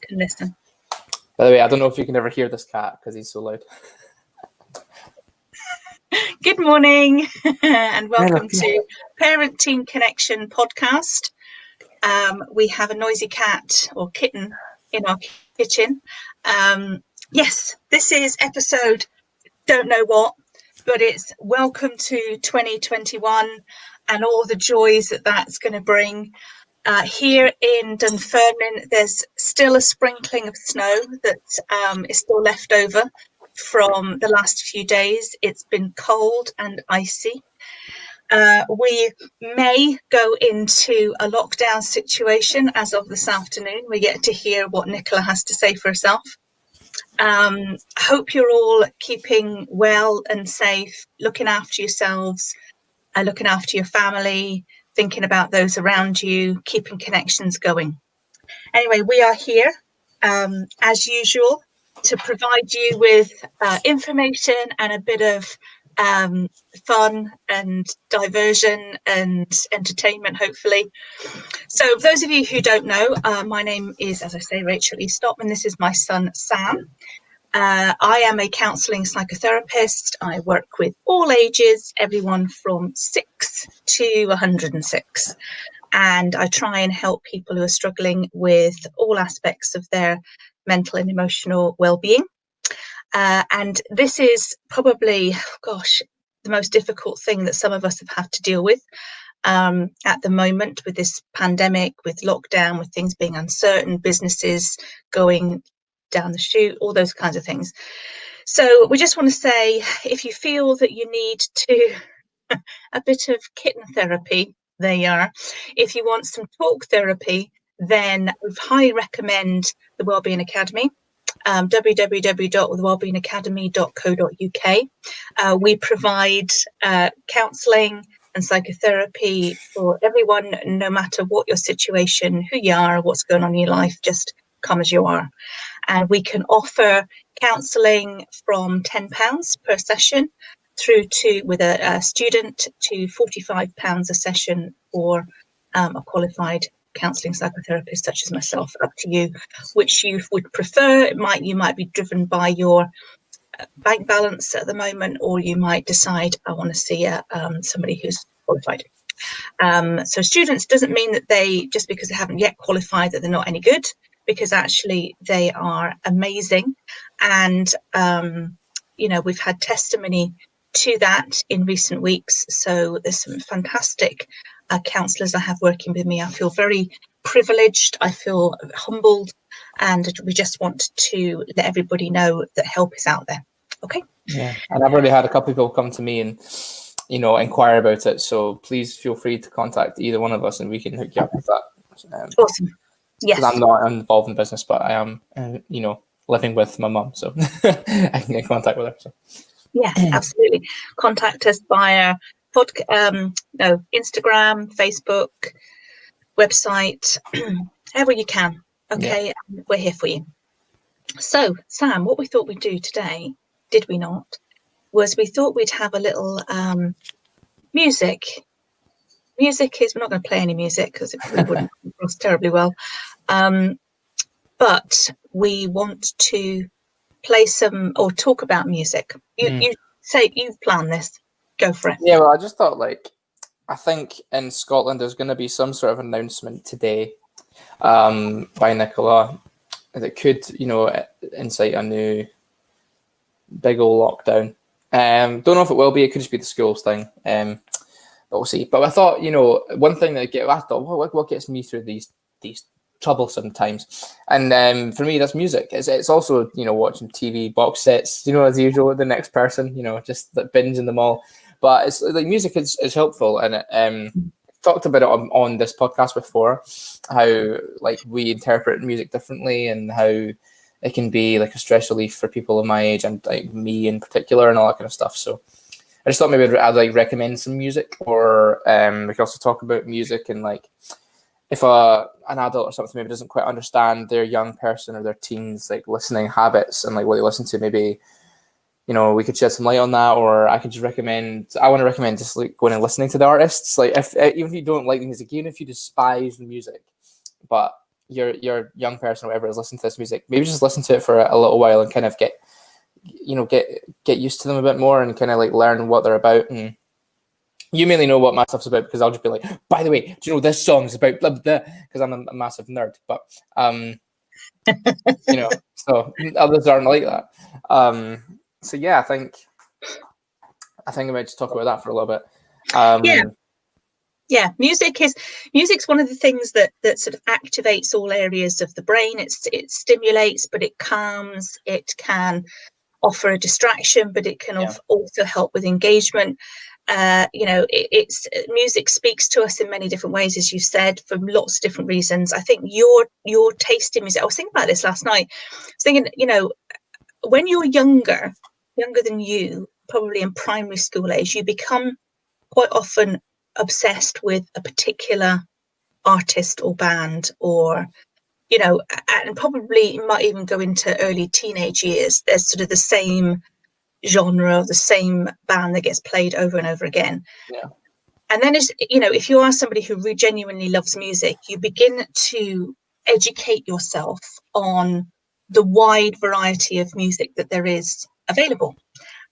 can listen. By the way, I don't know if you can ever hear this cat because he's so loud. Good morning and welcome to Parenting Connection podcast. We have a noisy cat or kitten in our kitchen. Yes, this is episode don't know what, but it's welcome to 2021 and all the joys that that's going to bring. Here in Dunfermline, there's still a sprinkling of snow that is still left over from the last few days. It's been cold and icy. We may go into a lockdown situation as of this afternoon. We get to hear what Nicola has to say for herself. Hope you're all keeping well and safe, looking after yourselves, looking after your family, thinking about those around you, keeping connections going. Anyway, we are here as usual to provide you with information and a bit of fun and diversion and entertainment, hopefully. So for those of you who don't know, my name is, as I say, Rachel Eastop, and this is my son, Sam. I am a counselling psychotherapist. I work with all ages, everyone from 6 to 106. And I try and help people who are struggling with all aspects of their mental and emotional well-being. And this is probably, the most difficult thing that some of us have had to deal with at the moment with this pandemic, with lockdown, with things being uncertain, businesses going down the chute, all those kinds of things. So we just want to say, if you feel that you need to a bit of kitten therapy, there you are. If you want some talk therapy, then I highly recommend the Wellbeing Academy. www.thewellbeingacademy.co.uk. We provide counselling and psychotherapy for everyone, no matter what your situation, who you are, what's going on in your life, just come as you are. And we can offer counselling from £10 per session through to, with a student, to £45 a session for a qualified counselling psychotherapist such as myself. Up to you which you would prefer. You might be driven by your bank balance at the moment, or you might decide I want to see somebody who's qualified. So students doesn't mean that they, just because they haven't yet qualified, that they're not any good, because actually they are amazing. And we've had testimony to that in recent weeks. So there's some fantastic counsellors I have working with me. I feel very privileged, I feel humbled, and we just want to let everybody know that help is out there. Okay. Yeah, and I've already had a couple of people come to me and inquire about it, so please feel free to contact either one of us and we can hook you up with that. Awesome. Yes, I'm not involved in business, but I am living with my mum, so I can get in contact with her. So yeah, absolutely. Contact us via Instagram, Facebook, website, however you can. Okay, yeah. We're here for you. So, Sam, what we thought we'd do today, did we not, was we thought we'd have a little music. Music is, we're not going to play any music because it probably wouldn't come across terribly well. But we want to play some or talk about music. You say you've planned this. Go for it. Yeah, well, I just thought, I think in Scotland there's going to be some sort of announcement today by Nicola that could, incite a new big old lockdown. Don't know if it will be. It could just be the schools thing. But we'll see. But I thought, one thing what gets me through these troublesome times, and for me that's music. It's also watching TV box sets, as usual, the next person, just binging them all. But it's like music is helpful, and talked about it on this podcast before, how we interpret music differently and how it can be like a stress relief for people of my age and me in particular and all that kind of stuff. So I just thought maybe I'd recommend some music, or we could also talk about music and if an adult or something maybe doesn't quite understand their young person or their teens listening habits and what they listen to, maybe we could shed some light on that. Or I want to recommend just going and listening to the artists, if even if you don't like the music, even if you despise the music, but your young person or whatever is listening to this music, maybe just listen to it for a little while and kind of get used to them a bit more and kind of like learn what they're about. And you mainly know what my stuff's about because I'll just be like, by the way, do you know this song's about blah blah, because I'm a massive nerd. But so others aren't like that. So yeah, I think I might just talk about that for a little bit. Yeah, music's one of the things that sort of activates all areas of the brain. It stimulates, but it calms. It can offer a distraction, but it can also help with engagement. It's music speaks to us in many different ways, as you said, for lots of different reasons. I think your taste in music. I was thinking about this last night. I was thinking, when you're younger than you, probably in primary school age, you become quite often obsessed with a particular artist or band, or and probably might even go into early teenage years. There's sort of the same genre, the same band that gets played over and over again. Yeah. And then if you are somebody who genuinely loves music, you begin to educate yourself on the wide variety of music that there is available.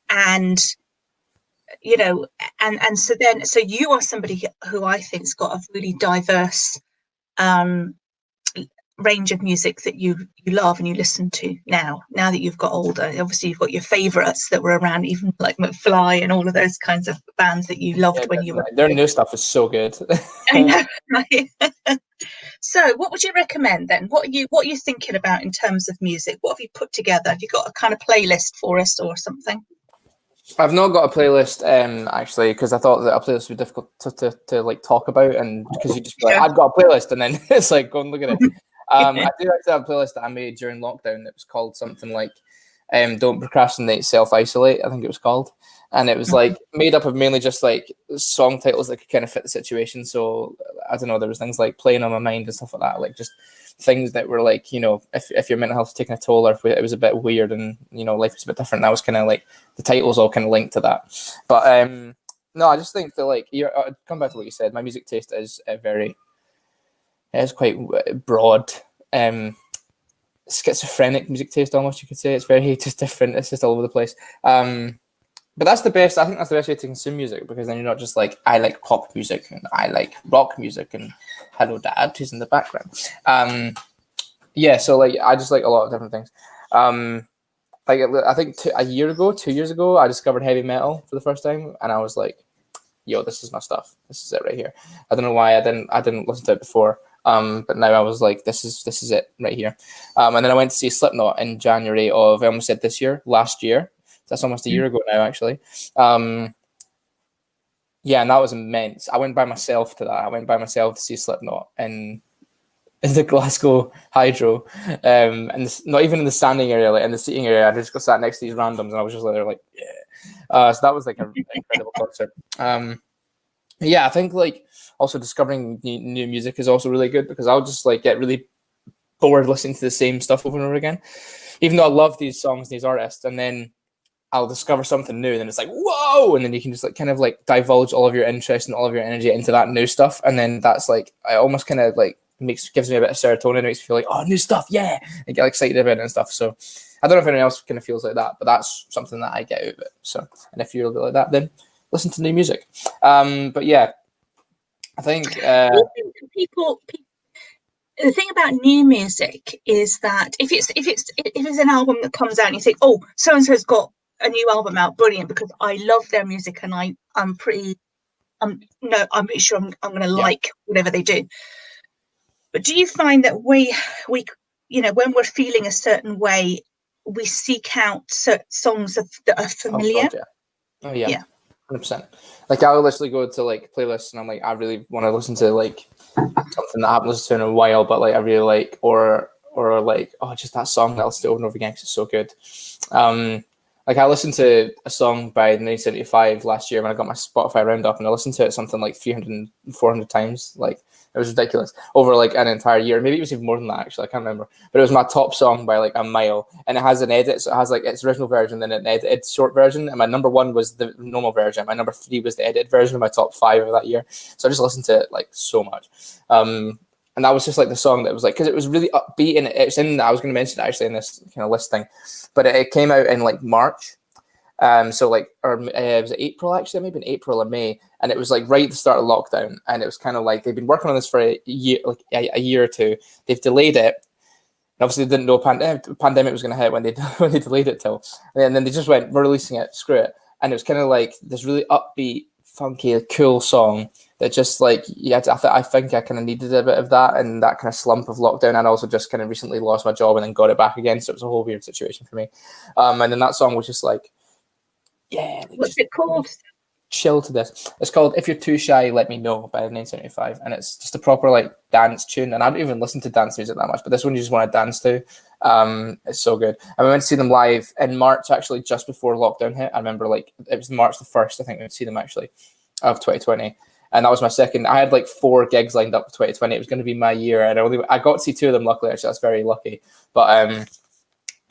And so you are somebody who I think's got a really diverse range of music that you love and you listen to now that you've got older. Obviously you've got your favorites that were around, even like McFly and all of those kinds of bands that you loved when you were. Their new stuff is so good. I know, right? So what would you recommend then? What are you thinking about in terms of music? What have you put together? Have you got a kind of playlist for us or something? I've not got a playlist actually, because I thought that a playlist would be difficult to like talk about, and because you just be like, I've got a playlist, and then it's like, go and look at it. I do actually have a playlist that I made during lockdown. It was called something like "Don't Procrastinate, Self-Isolate," I think it was called, and it was like made up of mainly just like song titles that could kind of fit the situation. So I don't know, there was things like "Playing on My Mind" and stuff like that, like just things that were like, if your mental health was taking a toll, or if it was a bit weird and life was a bit different, that was kind of like the titles all kind of linked to that. But no, I just think that like come back to what you said. My music taste is quite broad, schizophrenic music taste almost, you could say. It's very just different. It's just all over the place. But that's the best. I think that's the best way to consume music, because then you're not just like, I like pop music and I like rock music and hello dad who's in the background. So like I just like a lot of different things. Like I think 2 years ago, I discovered heavy metal for the first time, and I was like, yo, this is my stuff. This is it right here. I don't know why I didn't listen to it before. But now I was like, this is it right here. And then I went to see Slipknot in January of, I almost said last year. That's almost a year ago now, actually. And that was immense. I went by myself to that. I went by myself to see Slipknot in the Glasgow Hydro, and not even in the standing area, like in the seating area. I just got sat next to these randoms, and I was just like, yeah. So that was like an incredible concert. I think like also discovering new music is also really good, because I'll just like get really bored listening to the same stuff over and over again, even though I love these songs, these artists, and then I'll discover something new, and then it's like, whoa, and then you can just like kind of like divulge all of your interest and all of your energy into that new stuff, and then that's like, I almost kind of like gives me a bit of serotonin. It makes me feel like, oh, new stuff, yeah, I get excited about it and stuff. So I don't know if anyone else kind of feels like that, but that's something that I get out of it. So, and if you're a bit like that, then listen to new music. But yeah, I think people. The thing about new music is that if it's an album that comes out and you think, oh, so and so's got a new album out, brilliant, because I love their music and I'm pretty sure I'm going to like whatever they do. But do you find that we when we're feeling a certain way, we seek out certain songs that are familiar? Oh yeah. 100%. Like I'll literally go to like playlists and I'm like, I really want to listen to like something that I haven't listened to in a while, but like I really like, or like, oh, just that song that I'll listen to over and over again because it's so good. Like I listened to a song by 1975 last year when I got my Spotify roundup, and I listened to it something like 300, 400 times. Like it was ridiculous over like an entire year. Maybe it was even more than that, actually. I can't remember. But it was my top song by like a mile, and it has an edit. So it has like its original version, then an edited short version. And my number 1 was the normal version. My number 3 was the edited version of my top 5 of that year. So I just listened to it like so much. And that was just like the song that was like, because it was really upbeat, and it's in, I was going to mention it actually in this kind of listing, but it came out in like March. So like, or was it April actually? Maybe in April or May, and it was like right at the start of lockdown, and it was kind of like they've been working on this for a year, like a year or two. They've delayed it, and obviously they didn't know pandemic was going to hit when they when they delayed it till, and then they just went, we're releasing it, screw it, and it was kind of like this really upbeat, funky, cool song that just like, yeah, I think I kind of needed a bit of that and that kind of slump of lockdown, and also just kind of recently lost my job and then got it back again, so it was a whole weird situation for me. And then that song was just like, yeah, like, What's it called? chill to this. It's called "If You're Too Shy, Let Me Know" by 1975, and it's just a proper like dance tune. And I don't even listen to dance music that much, but this one you just want to dance to. It's so good. And we went to see them live in March, actually, just before lockdown hit. I remember like it was March the 1st, I think we went to see them actually, of 2020. And that was my second. I had like 4 gigs lined up for 2020. It was going to be my year, and I got to see 2 of them. Luckily, actually, that's very lucky. But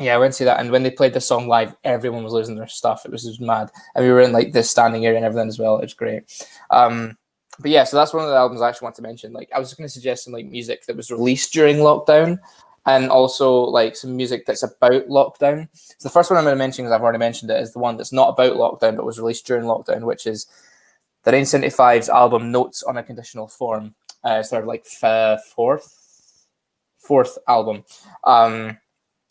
yeah, I went to see that, and when they played the song live, everyone was losing their stuff. It was just mad, and we were in like this standing area and everything as well. It was great. But yeah, so that's one of the albums I actually want to mention. Like, I was just going to suggest some like music that was released during lockdown, and also like some music that's about lockdown. So the first one I'm going to mention, because I've already mentioned it, is the one that's not about lockdown but was released during lockdown, which is the 1975's album "Notes on a Conditional Form." It's their like fourth album.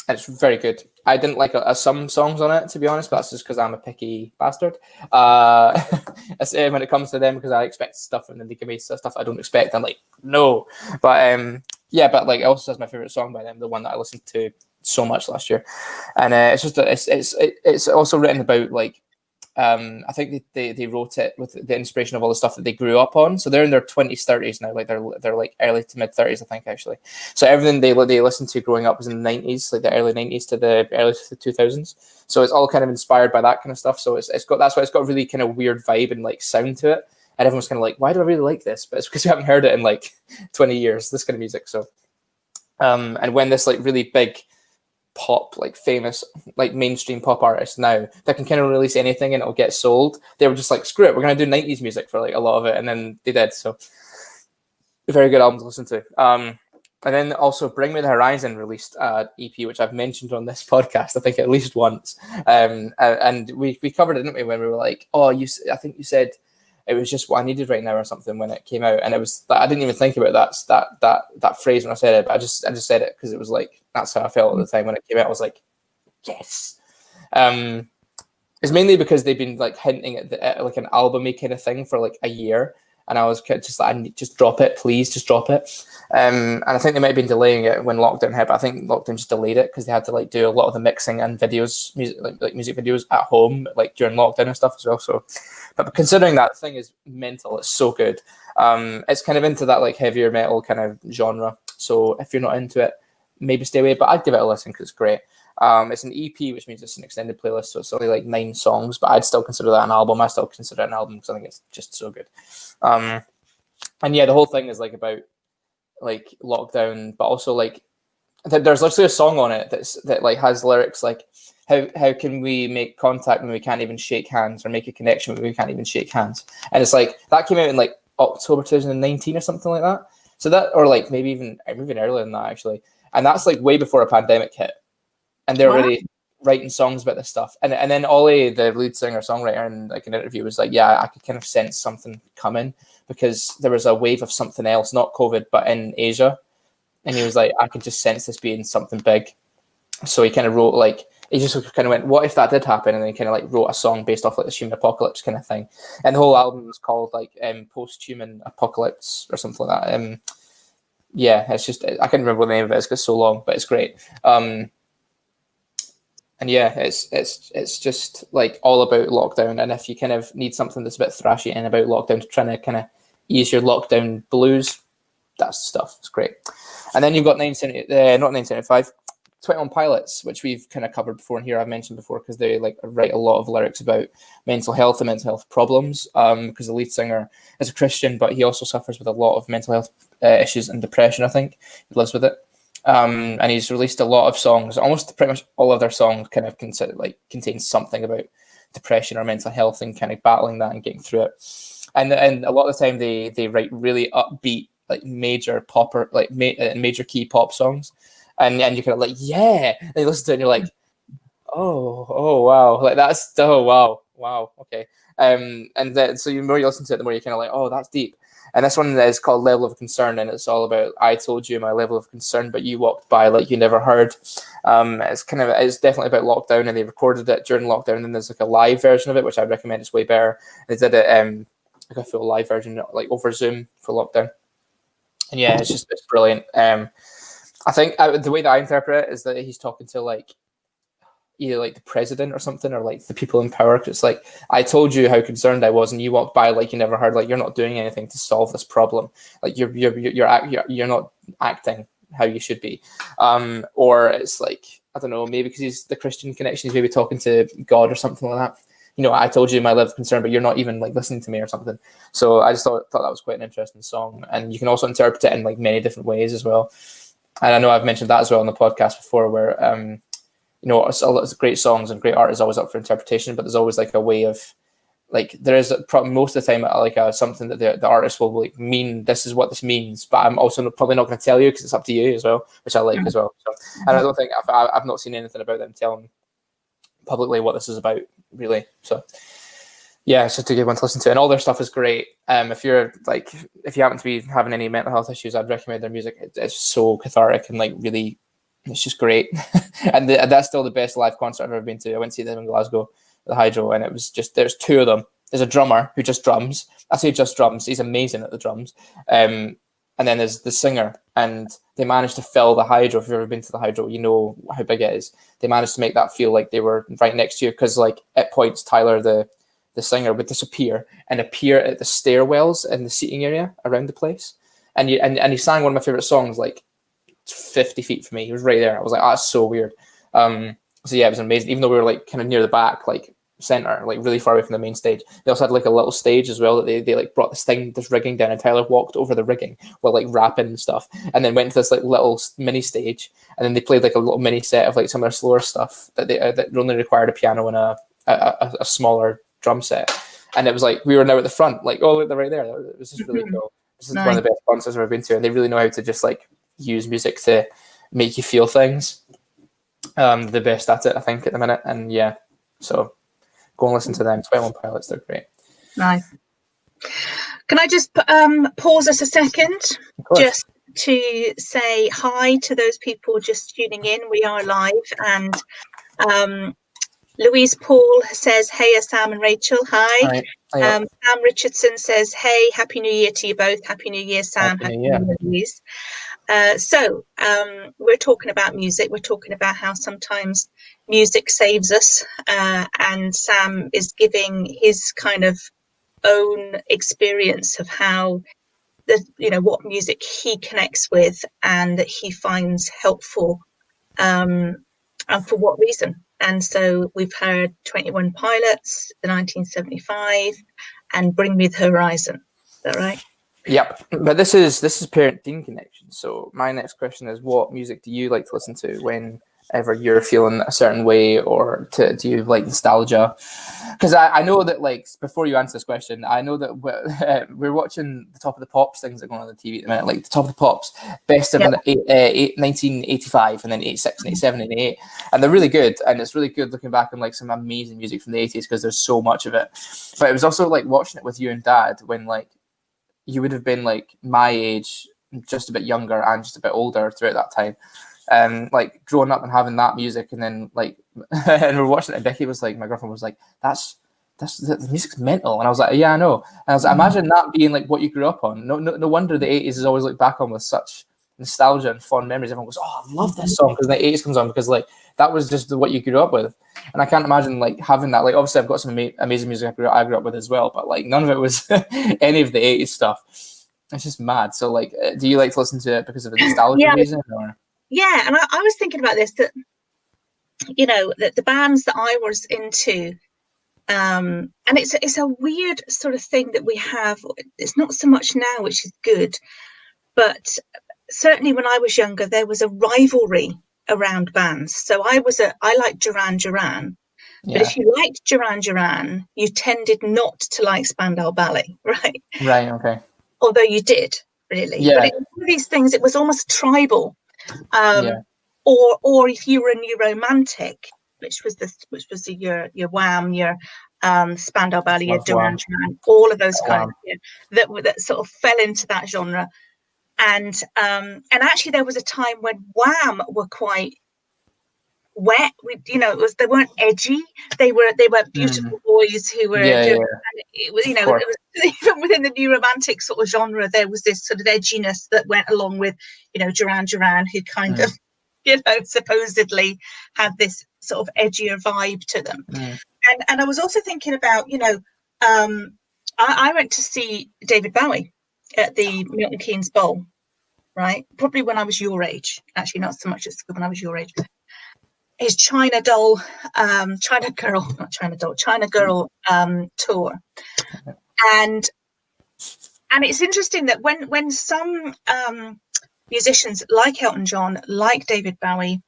And it's very good. I didn't like some songs on it, to be honest, but that's just because I'm a picky bastard. When it comes to them, because I expect stuff and then they give me stuff I don't expect. I'm like, no. But yeah, but like, it also has my favorite song by them, the one that I listened to so much last year, and it's just it's also written about like. I think they wrote it with the inspiration of all the stuff that they grew up on. So they're in their 20s, 30s now. Like they're like early to mid 30s, I think, actually. So everything they listened to growing up was in the 90s, like the early 90s to the early 2000s. So it's all kind of inspired by that kind of stuff. So it's got, that's why it's got a really kind of weird vibe and like sound to it. And everyone's kind of like, why do I really like this? But it's because we haven't heard it in like 20 years, this kind of music. So and when this like really big pop, like famous, like mainstream pop artists now that can kind of release anything and it'll get sold, they were just like, screw it, we're going to do 90s music for like a lot of it, and then they did. So a very good album to listen to. And then also Bring Me the Horizon released an EP, which I've mentioned on this podcast, I think at least once. And we covered it, didn't we, when we were like, oh, I think you said it was just what I needed right now or something when it came out, and it was, I didn't even think about that phrase when I said it, but I just said it because it was like, that's how I felt at the time when it came out. I was like, yes. It's mainly because they've been like hinting at like an album-y kind of thing for like a year, and I was just like, I need, just drop it, please, just drop it. And I think they might have been delaying it when lockdown hit, but I think lockdown just delayed it because they had to like do a lot of the mixing and videos, like music videos at home, like during lockdown and stuff as well. So, but considering that thing is mental, it's so good. It's kind of into that like heavier metal kind of genre. So if you're not into it, maybe stay away, but I'd give it a listen because it's great. It's an EP, which means it's an extended playlist, so it's only like 9 songs, but I'd still consider that an album. I still consider it an album because I think it's just so good. And yeah, the whole thing is like about like lockdown, but also like there's literally a song on it that like has lyrics like, how can we make contact when we can't even shake hands, or make a connection when we can't even shake hands? And it's like, that came out in like October 2019 or something like that. So that, or like maybe even earlier than that actually. And that's like way before a pandemic hit. And they're already writing songs about this stuff. And then Ollie, the lead singer songwriter, in like an interview was like, yeah, I could kind of sense something coming because there was a wave of something else, not COVID, but in Asia. And he was like, I could just sense this being something big. So he kind of wrote like, he just kind of went, what if that did happen? And then he kind of like wrote a song based off like the human apocalypse kind of thing. And the whole album was called like Post-Human Apocalypse or something like that. Yeah, it's just, I can't remember what the name of it is because it's so long, but it's great. And yeah, it's just like all about lockdown. And if you kind of need something that's a bit thrashy and about lockdown, trying to kind of ease your lockdown blues, that's the stuff. It's great. And then you've got 1975, 21 Pilots, which we've kind of covered before in here. I've mentioned before because they like write a lot of lyrics about mental health and mental health problems. Because the lead singer is a Christian, but he also suffers with a lot of mental health issues and depression. I think he lives with it. And he's released a lot of songs. Almost pretty much all of their songs kind of contain something about depression or mental health and kind of battling that and getting through it. And a lot of the time they write really upbeat, like major pop or like major key pop songs, and you kind of like, yeah, and you listen to it and you're like, oh wow, like that's wow, okay. And then so the more you listen to it, the more you're kind of like, oh, that's deep. And this one is called Level of Concern, and it's all about I told you my level of concern, but you walked by like you never heard. It's definitely about lockdown, and they recorded it during lockdown, and then there's like a live version of it, which I'd recommend. It's way better. They did it like a full live version, like over Zoom for lockdown. And yeah, it's brilliant. I think the way that I interpret it is that he's talking to like either like the president or something, or like the people in power. Cause it's like, I told you how concerned I was, and you walked by like you never heard. Like, you're not doing anything to solve this problem. Like you're not acting how you should be. Or it's like, I don't know, maybe because he's the Christian connection, he's maybe talking to God or something like that. You know, I told you my level of concern, but you're not even like listening to me or something. So I just thought that was quite an interesting song, and you can also interpret it in like many different ways as well. And I know I've mentioned that as well on the podcast before, where you know, it's great songs and great art is always up for interpretation, but there's always like a way of like, there is most of the time like something that the artist will like mean, this is what this means, but I'm also probably not going to tell you because it's up to you as well, which I like as well. So, and I don't think I've not seen anything about them telling publicly what this is about, really. So yeah, it's just a good one to listen to, and all their stuff is great. If you happen to be having any mental health issues, I'd recommend their music. It's so cathartic and like really, it's just great. And that's still the best live concert I've ever been to. I went to see them in Glasgow, the Hydro, and it was just, there's two of them. There's a drummer who just drums. I say just drums. He's amazing at the drums. And then there's the singer, and they managed to fill the Hydro. If you've ever been to the Hydro, you know how big it is. They managed to make that feel like they were right next to you, because like at points Tyler, the singer, would disappear and appear at the stairwells in the seating area around the place. And he sang one of my favorite songs like 50 feet from me. He was right there. I was like, oh, that's so weird. So yeah, it was amazing. Even though we were like kind of near the back, like center, like really far away from the main stage, they also had like a little stage as well that they like brought this rigging down, and Tyler walked over the rigging while like rapping and stuff, and then went to this like little mini stage, and then they played like a little mini set of like some of their slower stuff that only required a piano and a smaller drum set. And it was like we were now at the front, like, oh, they're right there. It was just really cool. This is one of the best concerts I've ever been to, and they really know how to just like use music to make you feel things. The best at it, I think, at the minute. And yeah, so go and listen to them. 21 Pilots, they're great. Nice. Can I just pause us a second just to say hi to those people just tuning in? We are live, and Louise Paul says, hey, Sam and Rachel. Hi. Sam Richardson says, hey, Happy New Year to you both. Happy New Year, Sam. Happy New Year, Louise. So we're talking about music. We're talking about how sometimes music saves us, and Sam is giving his kind of own experience of how what music he connects with and that he finds helpful, and for what reason. And so we've heard 21 Pilots, the 1975, and Bring Me the Horizon. Is that right? Yep, but this is parent-teen connection. So my next question is, what music do you like to listen to whenever you're feeling a certain way, or do you like nostalgia? Because I know that, like, before you answer this question, I know that we're watching the Top of the Pops things that are going on the TV at the minute, like the Top of the Pops, best of 1985, and then 86 and 87 and 88, and they're really good, and it's really good looking back on like some amazing music from the 80s because there's so much of it. But it was also like watching it with you and Dad when like you would have been like my age, just a bit younger and just a bit older throughout that time. Like growing up and having that music, and then like, and we're watching it, and Becky was like, my girlfriend was like, the music's mental. And I was like, yeah, I know. And I was like, imagine that being like what you grew up on. No wonder the 80s is always looked back on with such nostalgia and fond memories. Everyone goes, oh, I love this song because the 80s comes on, because like that was just what you grew up with. And I can't imagine like having that. Like obviously I've got some amazing music I grew up with as well, but like none of it was any of the 80s stuff. It's just mad. So like, do you like to listen to it because of a nostalgia reason? Or? Yeah, and I was thinking about this, that that the bands that I was into, and it's a weird sort of thing that we have. It's not so much now, which is good, but certainly when I was younger, there was a rivalry around bands. So I liked Duran Duran, but if you liked Duran Duran, you tended not to like Spandau Ballet, right? Right. Okay. Although you did. really. But Yeah. it was one of these things. It was almost tribal. Yeah. Or if you were a new romantic, which was your Wham, your Spandau Ballet, your Love Wham. Duran Duran, all of those kind Wham. of that sort of fell into that genre. And actually there was a time when Wham were quite wet. They weren't edgy. They were beautiful boys who were Yeah, doing. yeah. And it was, Of course. it was even within the new romantic sort of genre, there was this sort of edginess that went along with, Duran Duran, who kind of, supposedly had this sort of edgier vibe to them. And I was also thinking about, I went to see David Bowie at the Milton Keynes Bowl, right? Probably when I was your age. Actually, not so much as when I was your age. His China Girl tour. And it's interesting that when some musicians like Elton John, like David Bowie,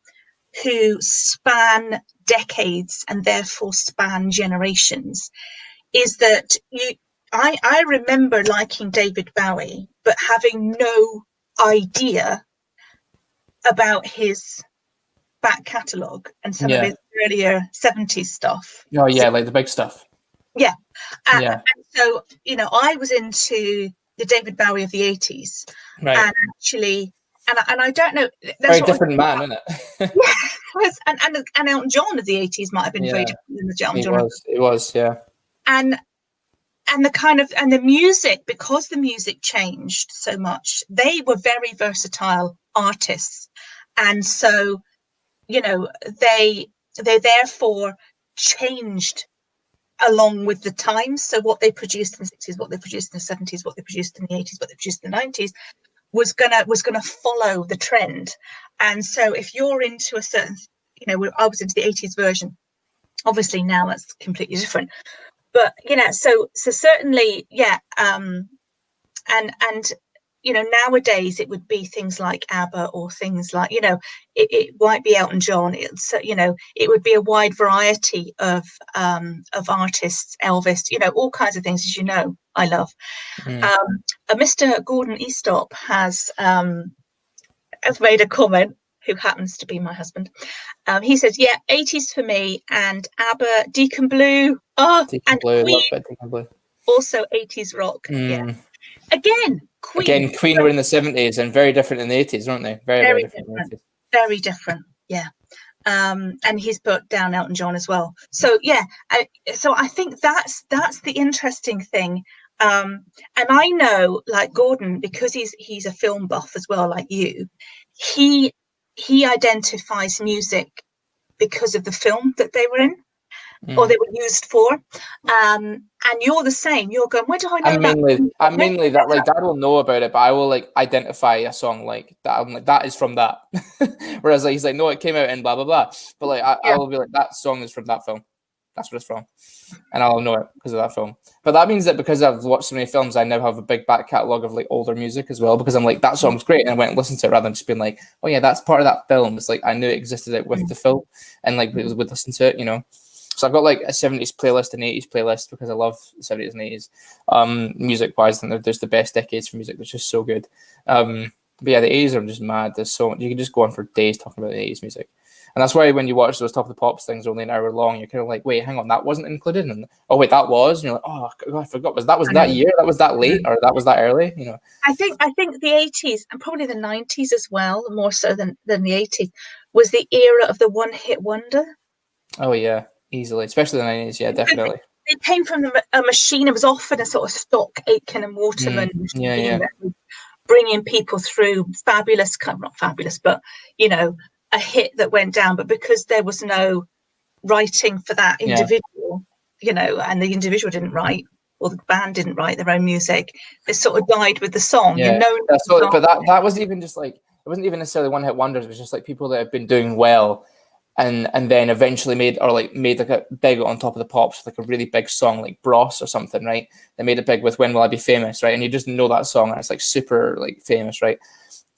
who span decades and therefore span generations, is that I remember liking David Bowie, but having no idea about his back catalogue and some of his earlier 70s stuff. Oh yeah, like the big stuff. Yeah. Yeah. And so, I was into the David Bowie of the 80s. Right. And actually, and I don't know. Very different man, isn't it? Yeah. And Elton John of the 80s might have been very different than the Elton John. It was, yeah. And the music, because the music changed so much, they were very versatile artists. And so, they therefore changed along with the times. So what they produced in the 60s, what they produced in the 70s, what they produced in the 80s, what they produced in the 90s was gonna follow the trend. And so if you're into a certain, I was into the 80s version. Obviously now that's completely different. But so certainly, yeah. And nowadays it would be things like ABBA or things like, it might be Elton John. It would be a wide variety of artists, Elvis, all kinds of things, as I love. Mr. Gordon Eastop has made a comment, who happens to be my husband. He says, yeah, 80s for me, and ABBA, Deacon Blue, Deacon Blue, love it, Deacon Blue. Also 80s rock. Yeah. Again, Queen were in the 70s and very different in the 80s, weren't they? Very different. In the 80s. Very different, yeah. And he's put down Elton John as well. So yeah, so I think that's the interesting thing. And I know, like Gordon, because he's a film buff as well, like you, he identifies music because of the film that they were in. Or they were used for, and you're the same. You're going, where do I know I'm mainly that, like, I don't know about it, but I will like identify a song like that. I'm like, that is from that. Whereas like he's like, no, it came out in blah blah blah. But like I will be like, that song is from that film. That's what it's from, and I'll know it because of that film. But that means that because I've watched so many films, I now have a big back catalogue of like older music as well. Because I'm like, that song's great, and I went and listened to it rather than just being like, oh yeah, that's part of that film. It's like I knew it existed with the film, and like would listen to it, So I've got like a 70s playlist and 80s playlist because I love 70s and 80s. Music-wise, and there's the best decades for music, which is so good. But yeah, the 80s are just mad. There's so much. You can just go on for days talking about the 80s music. And that's why when you watch those Top of the Pops things only an hour long, you're kind of like, wait, hang on, that wasn't included? And oh, wait, that was? And you're like, oh, God, I forgot. Was that year? That was that late? Or that was that early? I think the 80s and probably the 90s as well, more so than the 80s, was the era of the one-hit wonder. Oh, yeah. Easily, especially the 90s, yeah, definitely. It came from a machine. It was often a sort of stock Aitken and Waterman machine that was bringing people through fabulous, not fabulous, but a hit that went down. But because there was no writing for that individual, and the individual didn't write, or the band didn't write their own music, it sort of died with the song. Yeah, but that wasn't even just like, it wasn't even necessarily one hit wonders. It was just like people that have been doing well. And then eventually made like a big on Top of the Pops, like a really big song like Bros or something, right? They made it big with When Will I Be Famous, right? And you just know that song and it's like super like famous, right?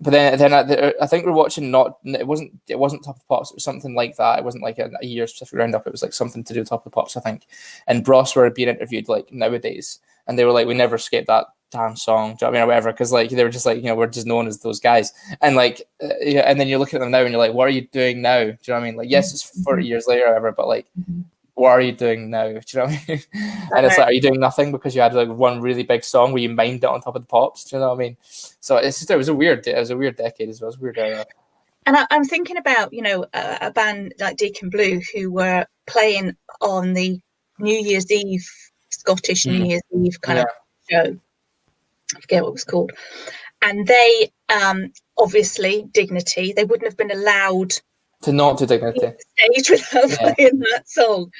But then I think we're watching it wasn't Top of the Pops, it was something like that. It wasn't like a year specific roundup. It was like something to do with Top of the Pops, I think. And Bros were being interviewed like nowadays, and they were like, we never escaped that damn song, do you know what I mean, or whatever, because like they were just like, we're just known as those guys, and like and then you look at them now and you're like, what are you doing now? Do you know what I mean? Like, yes, it's 40 years later or whatever, but like, what are you doing now? Do you know what I mean? And it's like, are you doing nothing because you had like one really big song where you mimed it on top of the pops? Do you know what I mean? So it was a weird decade as well. It was a weird era. And I'm thinking about, a band like Deacon Blue who were playing on the New Year's Eve, Scottish New Year's Eve kind of show. I forget what it was called. And they, obviously, Dignity, they wouldn't have been allowed to not do Dignity stage without playing that song.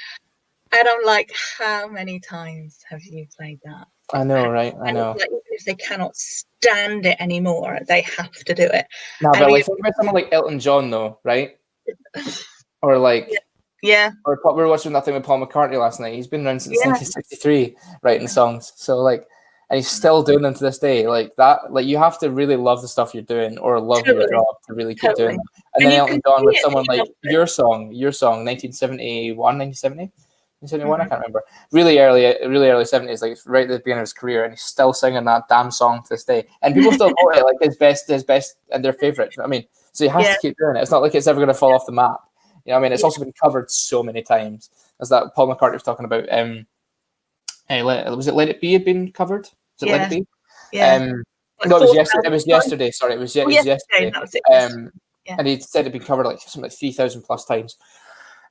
And I'm like, how many times have you played that? I know, right? I know. Like, even if they cannot stand it anymore, they have to do it. No, but like, think about someone like Elton John, though, right? Or like, or we were watching that thing with Paul McCartney last night. He's been around since 1963 writing songs. So like, and he's still doing them to this day. Like that, like you have to really love the stuff you're doing or love your job to really keep doing them. And then Elton John with someone like your song, 1971, 1970. 1971, I can't remember. Really early 70s, like right at the beginning of his career, and he's still singing that damn song to this day. And people still vote it like his best, and their favorite. You know what I mean? So he has to keep doing it. It's not like it's ever going to fall off the map. You know what I mean? It's also been covered so many times. As that Paul McCartney was talking about. Was it Let It Be had been covered? Was it Let It Be? Yeah. No, it was yesterday. It was yesterday. Sorry, it was yesterday. That was it. And he said it'd been covered like something like 3,000 plus times.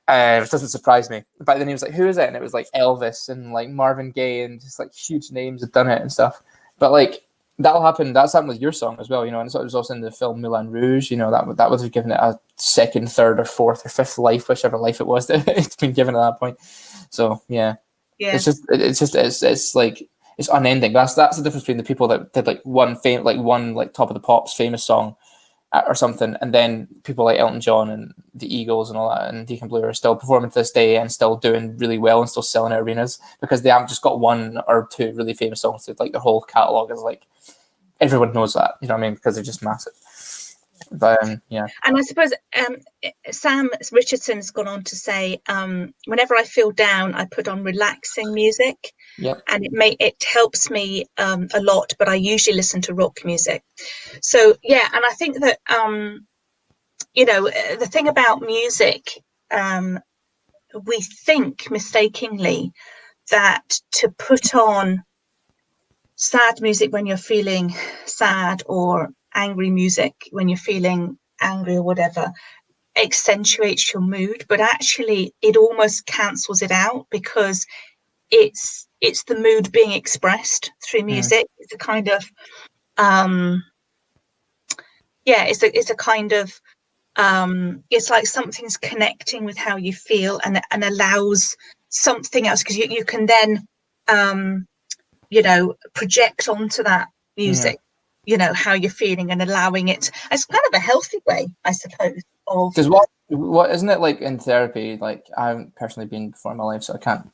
Which doesn't surprise me. But then he was like, who is it? And it was like Elvis and like Marvin Gaye and just like huge names had done it and stuff. But like that'll happen. That's happened with your song as well, and it was also in the film Moulin Rouge. That would have given it a second, third, or fourth, or fifth life, whichever life it was that it's been given at that point. So it's like it's unending. That's the difference between the people that did like one Top of the Pops famous song or something, and then people like Elton John and the Eagles and all that and Deacon Blue are still performing to this day and still doing really well and still selling out arenas because they haven't just got one or two really famous songs. It's like their whole catalogue is like everyone knows that, you know what I mean, because they're just massive. But and I suppose Sam Richardson's gone on to say, whenever I feel down, I put on relaxing music. Yep. And it helps me a lot, but I usually listen to rock music. So and I think that the thing about music, we think mistakenly that to put on sad music when you're feeling sad or angry music when you're feeling angry or whatever accentuates your mood, but actually it almost cancels it out because it's the mood being expressed through music. It's a kind of it's a kind of it's like something's connecting with how you feel and allows something else, because you can then project onto that music how you're feeling and allowing it. It's kind of a healthy way, I suppose, of because what isn't it like in therapy? Like I haven't personally been before in my life, so I can't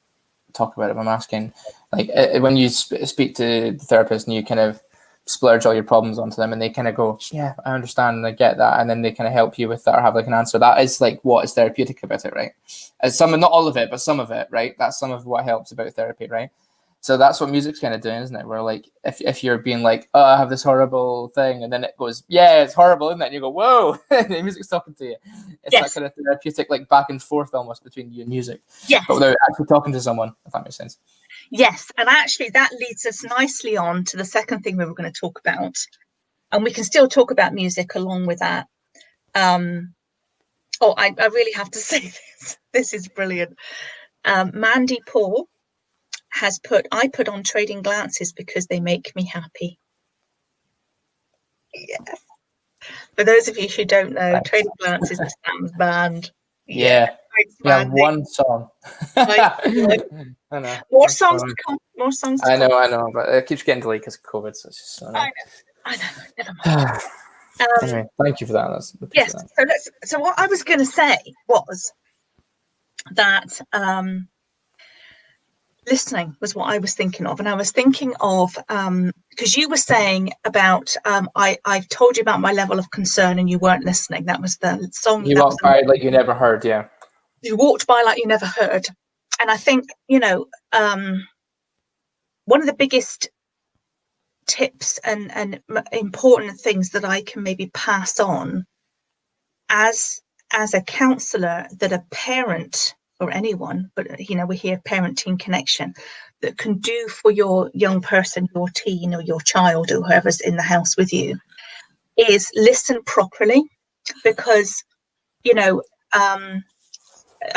talk about it. I'm asking, like when you speak to the therapist and you kind of splurge all your problems onto them and they kind of go, yeah, I understand and I get that, and then they kind of help you with that or have like an answer. That is like what is therapeutic about it, right? Not all of it, but some of it, right? That's some of what helps about therapy, right? So that's what music's kind of doing, isn't it? Where like if you're being like, oh, I have this horrible thing, and then it goes, yeah, it's horrible, isn't it? And you go, whoa, and the music's talking to you. It's that kind of therapeutic, like back and forth almost between you and music. Yes. But without actually talking to someone, if that makes sense. Yes, and actually that leads us nicely on to the second thing we were going to talk about, and we can still talk about music along with that. I really have to say this. This is brilliant. Mandy Paul has I put on Trading Glances because they make me happy. Yes. For those of you who don't know, Trading Glances is Sam's band. Yeah. One song. I know. More songs to come. More songs to come. I know, but it keeps getting delayed because of COVID, so it's just so I know. Never mind. Anyway, thank you for that. Yes. So what I was going to say was that listening was what I was thinking of, and I was thinking of because you were saying about I've told you about my level of concern and you weren't listening. That was the song. You walked by like you never heard, yeah. You walked by like you never heard, and I think one of the biggest tips and important things that I can maybe pass on as a counsellor that a parent or anyone, but we're here parenting connection, that can do for your young person, your teen or your child or whoever's in the house with you, is listen properly. Because I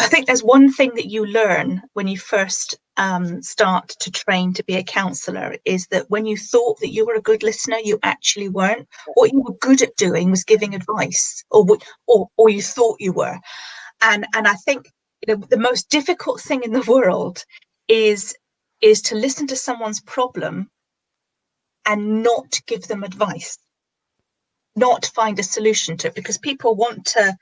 think there's one thing that you learn when you first start to train to be a counsellor, is that when you thought that you were a good listener, you actually weren't. What you were good at doing was giving advice, or you thought you were. And I think the most difficult thing in the world is to listen to someone's problem and not give them advice, not find a solution to it, because people want to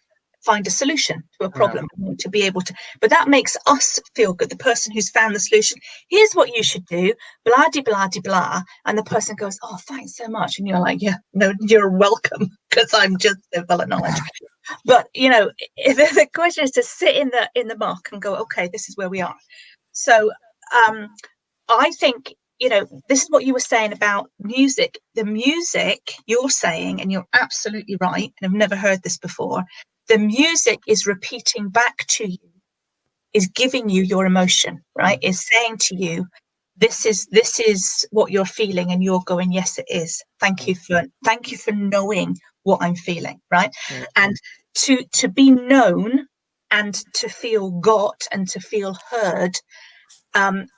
find a solution to a problem, to be able to, but that makes us feel good. The person who's found the solution, here's what you should do, blah de blah de blah, and the person goes, oh, thanks so much, and you're like, yeah, no, you're welcome, because I'm just so full of knowledge. But if the question is to sit in the muck and go, okay, this is where we are. So I think this is what you were saying about music. The music you're saying, and you're absolutely right, and I've never heard this before, the music is repeating back to you, is giving you your emotion, right? Is saying to you, this is what you're feeling, and you're going, yes, it is. Thank you for knowing what I'm feeling, right? Yeah. And to be known and to feel got and to feel heard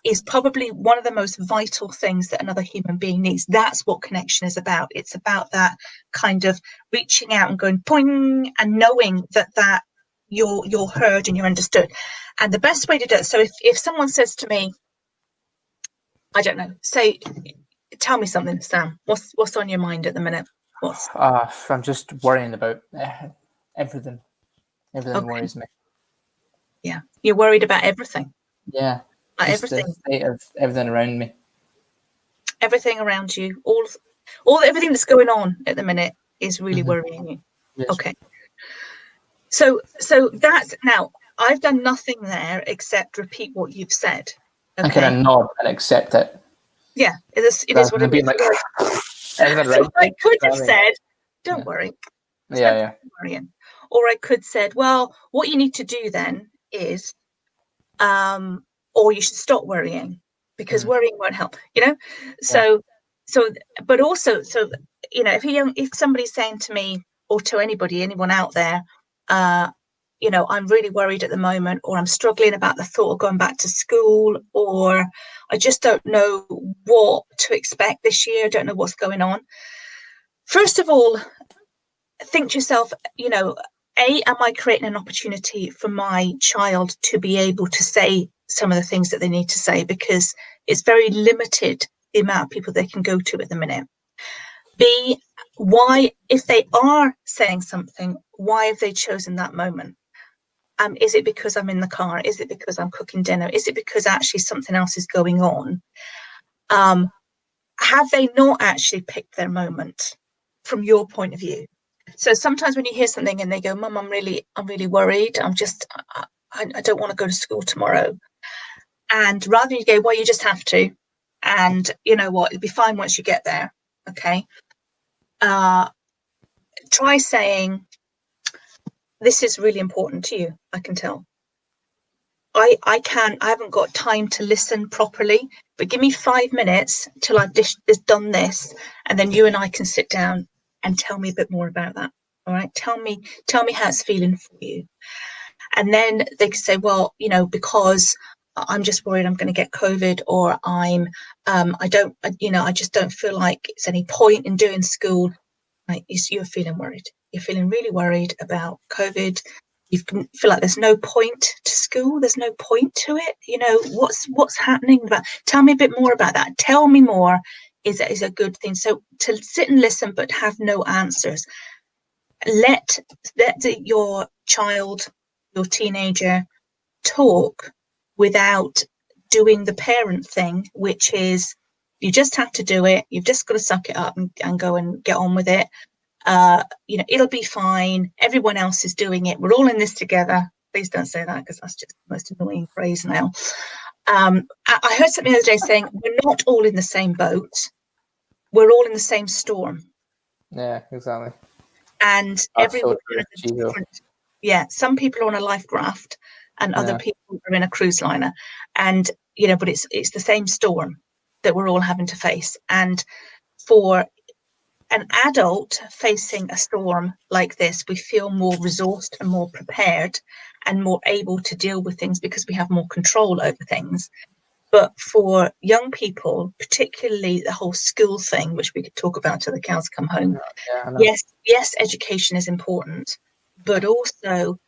is probably one of the most vital things that another human being needs. That's what connection is about. It's about that kind of reaching out and going poing, and knowing that you're heard and you're understood. And the best way to do it, so if someone says to me, I don't know, tell me something, Sam, what's on your mind at the minute? I'm just worrying about everything. Everything worries me. Yeah, you're worried about everything. Yeah. Everything. The state of everything around me. Everything around you, everything that's going on at the minute is really worrying you. Yes. Okay. So that's, now I've done nothing there except repeat what you've said. Okay. I kind of nod and accept it. Yeah, it is what it is. Like, so I could have said, don't worry. Yeah. Worrying. Or I could said, well, what you need to do then is or you should stop worrying, because worrying won't help, so but also, if somebody's saying to me, or to anyone out there, I'm really worried at the moment, or I'm struggling about the thought of going back to school, or I just don't know what to expect this year, I don't know what's going on. First of all, think to yourself, am I creating an opportunity for my child to be able to say some of the things that they need to say? Because it's very limited, the amount of people they can go to at the minute. B, why, if they are saying something, why have they chosen that moment? Is it because I'm in the car? Is it because I'm cooking dinner? Is it because actually something else is going on? Have they not actually picked their moment from your point of view? So sometimes when you hear something and they go, Mum, I'm really worried. I don't want to go to school tomorrow. And rather than you go, well, you just have to. And you know what, it'll be fine once you get there. Okay. Try saying, this is really important to you, I can tell. I haven't got time to listen properly, but give me 5 minutes till I've done this, and then you and I can sit down and tell me a bit more about that. All right, tell me how it's feeling for you. And then they can say, well, because I'm just worried I'm going to get COVID, or I just don't feel like it's any point in doing school. Right, you're feeling worried. You're feeling really worried about COVID. You feel like there's no point to school. There's no point to it. What's happening? Tell me a bit more about that. Tell me more is a good thing. So to sit and listen, but have no answers. Let your child, your teenager, talk without doing the parent thing, which is you just have to do it. You've just got to suck it up and go and get on with it. It'll be fine. Everyone else is doing it. We're all in this together. Please don't say that, because that's just the most annoying phrase now. I heard something the other day saying we're not all in the same boat. we're all in the same storm, Yeah, exactly. and That's so everyone true. has a Chizo. different. Yeah, some people are on a life raft, and other Yeah. people are in a cruise liner, and but it's the same storm that we're all having to face. And for an adult facing a storm like this, we feel more resourced and more prepared and more able to deal with things because we have more control over things. But for young people, particularly the whole school thing, which we could talk about till the cows come home, Yeah, I know. yes, education is important, but also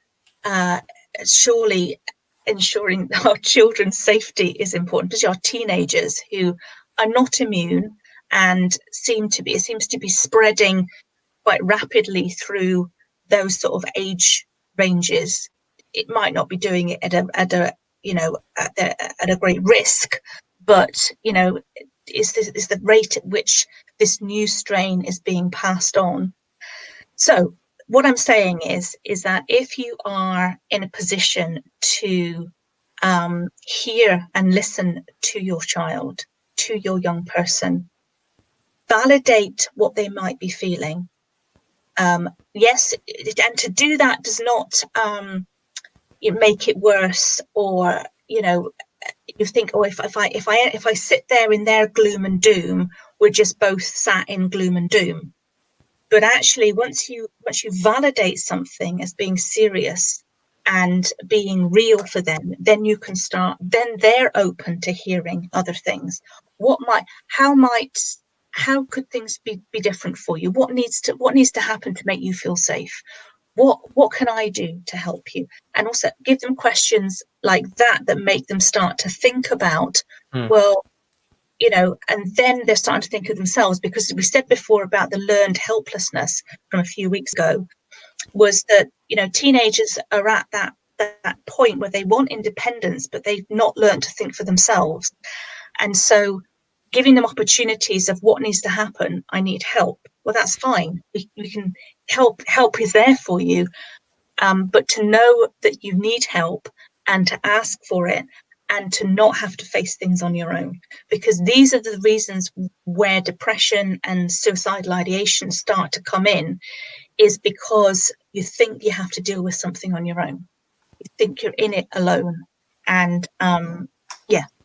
surely ensuring our children's safety is important, because our teenagers who are not immune and it seems to be spreading quite rapidly through those sort of age ranges. It might not be doing it at a great risk, but is the rate at which this new strain is being passed on. So what I'm saying is that if you are in a position to hear and listen to your child, to your young person, validate what they might be feeling. Yes, and to do that does not make it worse, or you think, oh, if I sit there in their gloom and doom, we're just both sat in gloom and doom. But actually, once you validate something as being serious and being real for them, then you can start. Then they're open to hearing other things. How could things be different for you? What needs to happen to make you feel safe? What can I do to help you? And also give them questions like that make them start to think about, well, and then they're starting to think of themselves, because we said before about the learned helplessness from a few weeks ago, was that, teenagers are at that point where they want independence, but they've not learned to think for themselves. And so giving them opportunities of what needs to happen, I need help. Well, that's fine. We can help is there for you. But to know that you need help and to ask for it, and to not have to face things on your own, because these are the reasons where depression and suicidal ideation start to come in, is because you think you have to deal with something on your own. You think you're in it alone. And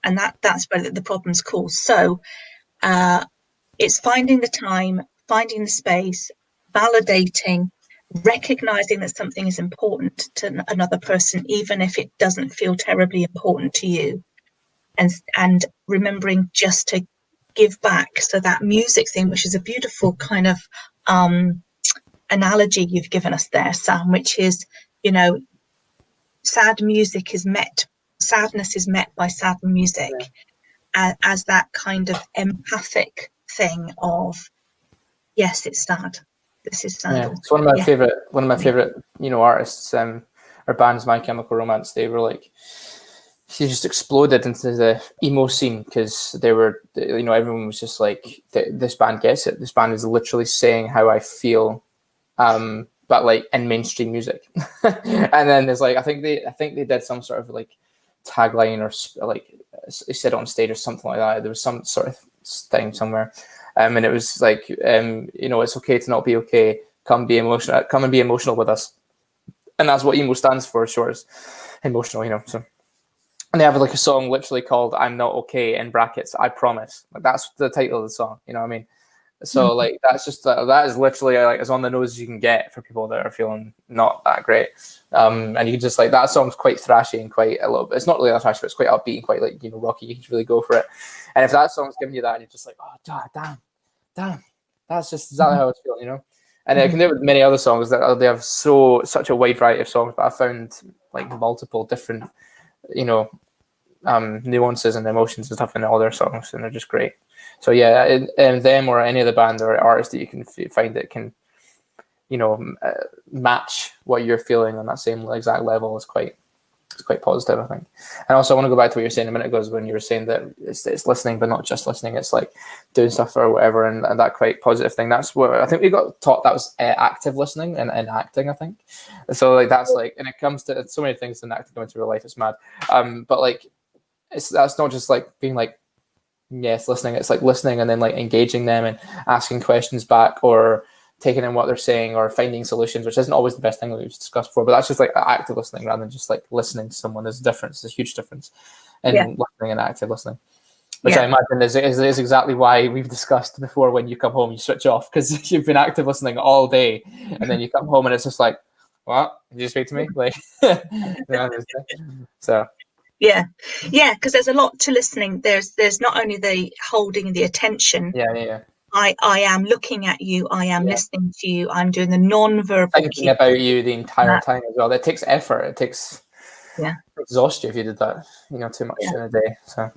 and that's where the problem's caused. So it's finding the time, finding the space, validating, recognizing that something is important to another person, even if it doesn't feel terribly important to you, and remembering just to give back. So that music thing, which is a beautiful kind of analogy you've given us there, Sam, which is, sadness is met by sad music, as that kind of empathic thing of, yes, it's sad. This is sad. Yeah, it's one of my favorite, artists, or bands, My Chemical Romance. They were like, he just exploded into the emo scene, because they were, everyone was just like, this band gets it. This band is literally saying how I feel, but like in mainstream music. And then there's like, I think they did some sort of like tagline, or like they said it on stage or something like that. There was some sort of thing somewhere. And it was like, it's okay to not be okay. Come and be emotional with us. And that's what emo stands for, short as emotional, so. And they have like a song literally called "I'm Not Okay" in brackets, I promise. Like, that's the title of the song. You know what I mean? So like, that's just that is literally like as on the nose as you can get for people that are feeling not that great. And you can just like, that song's quite thrashy and quite a little bit. It's not really that thrashy, but it's quite upbeat and quite like, rocky. You can really go for it. And if that song's giving you that, and you're just like, oh damn, that's just exactly how I was feeling, And I can do it with many other songs that they have such a wide variety of songs, but I found like multiple different, nuances and emotions and stuff in all their songs, and they're just great. So yeah, and them or any other band or artist that you can find that can, match what you're feeling on that same exact level is quite positive, I think. And also, I want to go back to what you were saying a minute ago, when you were saying that it's listening, but not just listening. It's like doing stuff or whatever, and that quite positive thing. That's what I think we got taught. That was active listening and acting, I think. So like, that's like, and it comes to so many things in acting come into real life. It's mad. But like, that's not just like being like Yes, listening. It's like listening and then like engaging them and asking questions back, or taking in what they're saying, or finding solutions, which isn't always the best thing that we've discussed before. But that's just like active listening rather than just like listening to someone. There's a difference. There's a huge difference in Yeah. listening and active listening, which I Yeah. imagine is exactly why we've discussed before. When you come home, you switch off because you've been active listening all day, and then you come home and it's just like, what? Did you speak to me? Like, so. Yeah, yeah, because there's a lot to listening. There's not only the holding the attention. Yeah. I am looking at you. I am Yeah. listening to you. I'm doing the non-verbal Thinking cues. about you the entire time as well. That takes effort. It takes exhaust you if you did that, too much in a day. So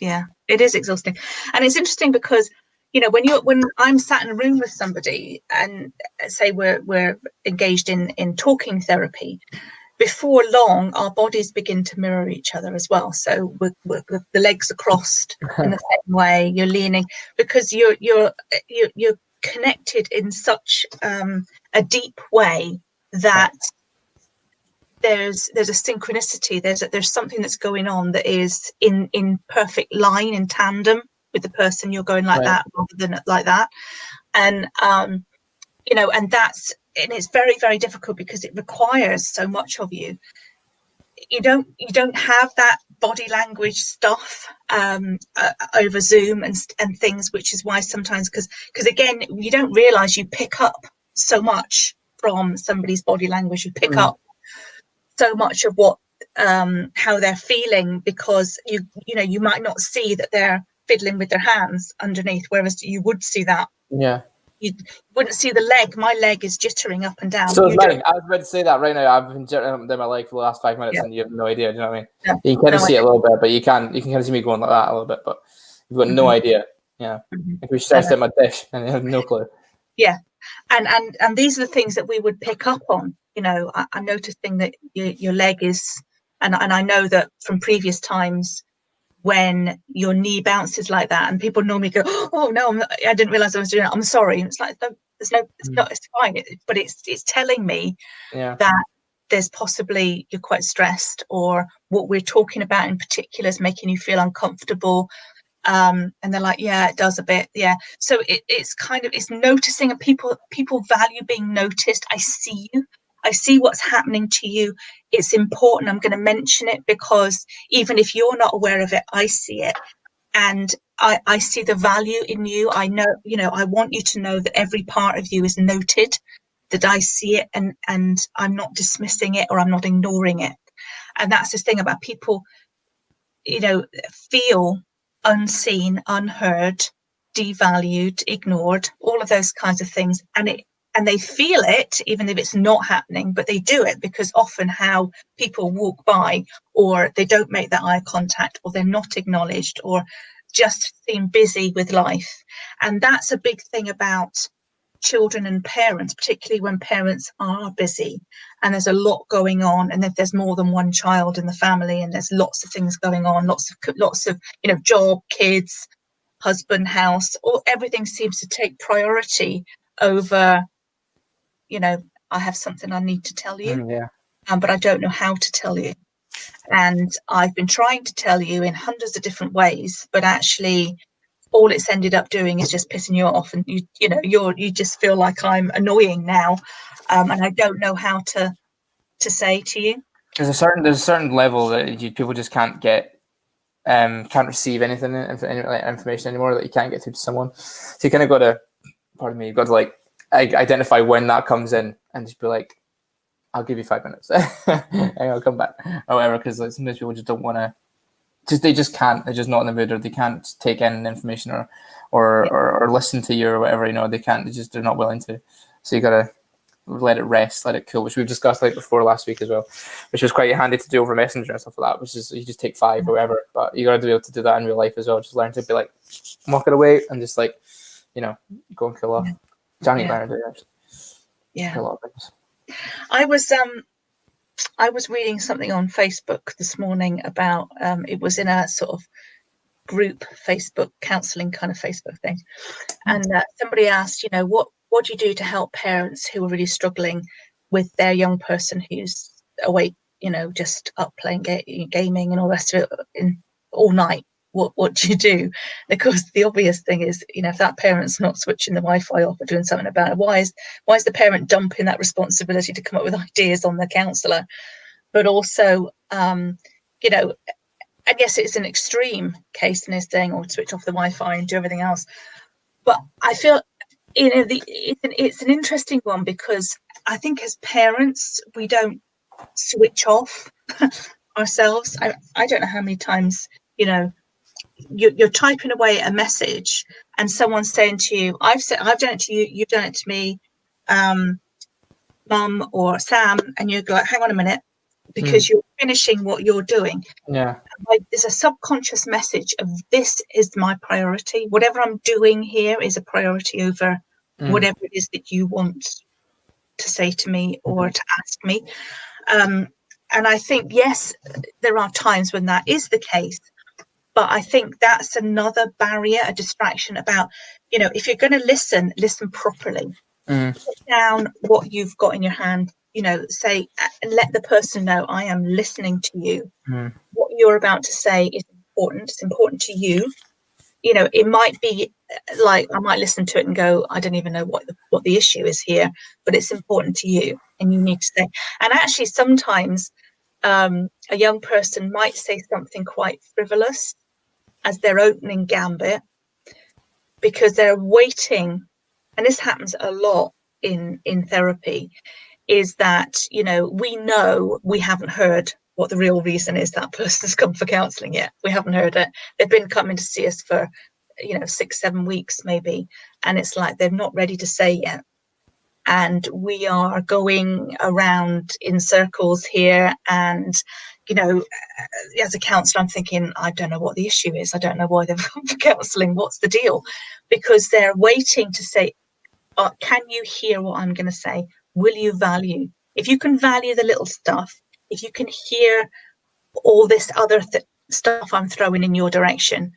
yeah, it is exhausting, and it's interesting because when I'm sat in a room with somebody and say we're engaged in talking therapy, before long our bodies begin to mirror each other as well. So the legs are crossed in the same way. You're leaning because you're connected in such a deep way that there's a synchronicity. There's something that's going on that is in perfect line, in tandem with the person. You're going like that rather than like that, and and it's very, very difficult because it requires so much of you. You don't have that body language stuff over Zoom and things, which is why sometimes because again you don't realize you pick up so much from somebody's body language. You pick up so much of what how they're feeling, because you might not see that they're fiddling with their hands underneath, whereas you would see that. You wouldn't see the leg. My leg is jittering up and down. So it's mine. I was about to say that right now. I've been jittering my leg for the last 5 minutes, and you have no idea. Do you know what I mean? Yeah. You can kind of see it a little bit, but you can kind of see me going like that a little bit, but you've got no idea. Yeah, like we stretched out my dish, and you have no clue. Yeah, and these are the things that we would pick up on. I'm noticing that your leg is, and I know that from previous times when your knee bounces like that, and people normally go, "Oh no, I didn't realize I was doing it. I'm sorry." And it's like, it's not, it's fine. But it's telling me that there's possibly you're quite stressed, or what we're talking about in particular is making you feel uncomfortable. And they're like, yeah, it does a bit. Yeah. So it's noticing, and people value being noticed. I see you. I see what's happening to you. It's important. I'm going to mention it because even if you're not aware of it, I see it. And I see the value in you. I know, I want you to know that every part of you is noted, that I see it, and I'm not dismissing it, or I'm not ignoring it. And that's the thing about people, feel unseen, unheard, devalued, ignored, all of those kinds of things. And they feel it even if it's not happening, but they do it because often how people walk by, or they don't make that eye contact, or they're not acknowledged, or just seem busy with life. And that's a big thing about children and parents, particularly when parents are busy and there's a lot going on, and if there's more than one child in the family and there's lots of things going on, lots of job, kids, husband, house, or everything seems to take priority over I have something I need to tell you, but I don't know how to tell you, and I've been trying to tell you in hundreds of different ways, but actually all it's ended up doing is just pissing you off, and you just feel like I'm annoying now, and I don't know how to say to you. There's a certain level that people just can't get, can't receive anything, information anymore, that you can't get through to someone. So you kind of got to, you've got to like identify when that comes in and just be like, I'll give you 5 minutes and I'll come back or whatever, because sometimes people just don't want to. They just can't. They're just not in the mood, or they can't take in information, or listen to you, or whatever. They can't. They're not willing to. So you gotta let it rest, let it cool, which we've discussed before last week as well, which was quite handy to do over Messenger and stuff like that. Which is you just take 5 or whatever, but you gotta be able to do that in real life as well. Just learn to be like, walk it away and just go and cool off. Johnny learned it actually. Yeah. A lot of things. I was reading something on Facebook this morning about it was in a sort of group Facebook counselling kind of Facebook thing, and somebody asked, what do you do to help parents who are really struggling with their young person who's awake, just up playing gaming and all the rest of it all night, what do you do? And of course, the obvious thing is, if that parent's not switching the Wi-Fi off or doing something about it, why is the parent dumping that responsibility to come up with ideas on the counsellor? But also, I guess it's an extreme case in this thing, or switch off the Wi-Fi and do everything else. But I feel, it's an interesting one, because I think as parents, we don't switch off ourselves. I don't know how many times, you're typing away a message and someone's saying to you, I've done it to you, you've done it to me, Mum or Sam, and you're like, hang on a minute, because you're finishing what you're doing. Yeah. There's a subconscious message of, this is my priority. Whatever I'm doing here is a priority over whatever it is that you want to say to me or to ask me. And I think, yes, there are times when that is the case, but I think that's another barrier, a distraction about, if you're going to listen properly. Put down what you've got in your hand, say, and let the person know, I am listening to you. What you're about to say is important. It's important to you. It might be like, I might listen to it and go, I don't even know what the issue is here, but it's important to you, and you need to say. And actually, sometimes a young person might say something quite frivolous as their opening gambit, because they're waiting, and this happens a lot in therapy, is that, we know we haven't heard what the real reason is that person's come for counselling yet. We haven't heard it. They've been coming to see us for 6-7 weeks maybe, and it's like they're not ready to say yet, and we are going around in circles here. And as a counsellor, I'm thinking, I don't know what the issue is. I don't know why they've come for counselling. What's the deal? Because they're waiting to say, can you hear what I'm going to say? Will you value? If you can value the little stuff, if you can hear all this other stuff I'm throwing in your direction,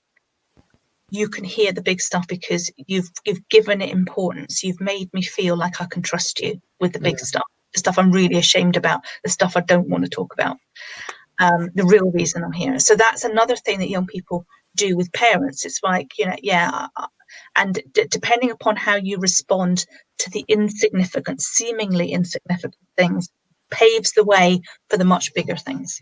you can hear the big stuff, because you've given it importance. You've made me feel like I can trust you with the big stuff, the stuff I'm really ashamed about, the stuff I don't want to talk about, the real reason I'm here. So that's another thing that young people do with parents. It's like, and depending upon how you respond to the seemingly insignificant things, paves the way for the much bigger things,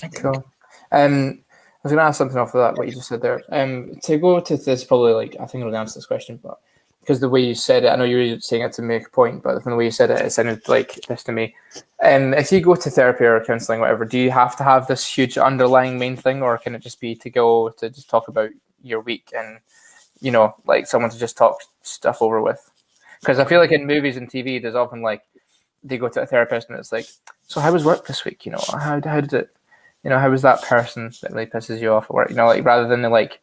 I think. Cool. I was going to ask something off of that, what you just said there. To go to this, probably, like, I think I'll answer this question, but because the way you said it, I know you were saying it to make a point, but from the way you said it, it sounded like this to me. If you go to therapy or counselling, whatever, do you have to have this huge underlying main thing, or can it just be to go to just talk about your week and, like someone to just talk stuff over with? Because I feel like in movies and TV, there's often like they go to a therapist and it's like, so how was work this week? How did it? How was that person that really pisses you off at work? Like, rather than like,